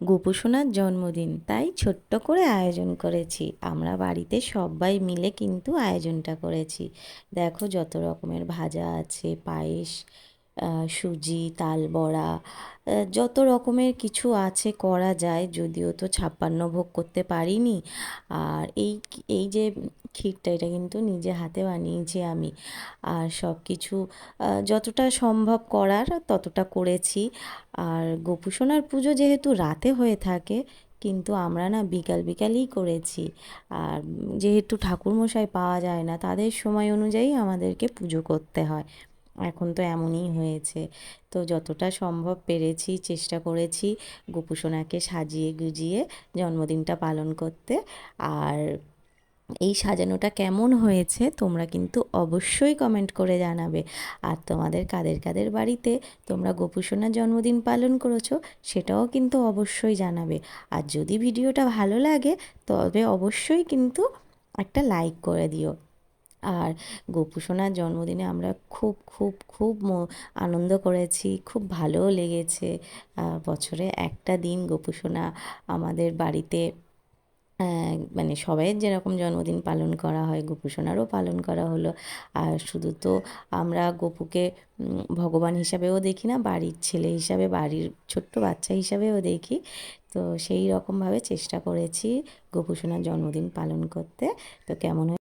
গোপুসোনার জন্মদিন, তাই ছোট্ট করে আয়োজন করেছি। আমরা বাড়িতে সবাই মিলে কিন্তু আয়োজনটা করেছি। দেখো যত রকমের ভাজা আছে, পায়েস, সুজি, তাল বড়া, যত রকমের কিছু আছে করা যায়। যদিও তো 56 ভোগ করতে পারিনি। আর এই যে ক্ষীরটা, এটা কিন্তু নিজে হাতে বানিয়েছি আমি। আর সব কিছু যতটা সম্ভব করার ততটা করেছি। আর গোপুসোনার পুজো যেহেতু রাতে হয়ে থাকে, কিন্তু আমরা না বিকাল বিকালই করেছি। আর যেহেতু ঠাকুরমশাই পাওয়া যায় না, তাদের সময় অনুযায়ী আমাদেরকে পুজো করতে হয়। এখন তো এমনই হয়েছে। তো যতটা সম্ভব পেরেছি, চেষ্টা করেছি গোপুসোনাকে সাজিয়ে গুজিয়ে জন্মদিনটা পালন করতে। আর এই সাজানোটা কেমন হয়েছে তোমরা কিন্তু অবশ্যই কমেন্ট করে জানাবে। আর তোমাদের কাদের কাদের বাড়িতে তোমরা গোপুসোনার জন্মদিন পালন করেছো, সেটাও কিন্তু অবশ্যই জানাবে। আর যদি ভিডিওটা ভালো লাগে, তবে অবশ্যই কিন্তু একটা লাইক করে দিও। আর গোপুসোনার জন্মদিনে আমরা খুব খুব খুব আনন্দ করেছি, খুব ভালোও লেগেছে। বছরে একটা দিন গোপুসোনা আমাদের বাড়িতে, মানে সবাইয়ের যেরকম জন্মদিন পালন করা হয়, গোপুসোনারও পালন করা হলো। আর শুধু তো আমরা গপুকে ভগবান হিসাবেও দেখি না, বাড়ির ছেলে হিসাবে, বাড়ির ছোট্ট বাচ্চা হিসাবেও দেখি। তো সেই রকমভাবে চেষ্টা করেছি গোপুসোনার জন্মদিন পালন করতে। তো কেমন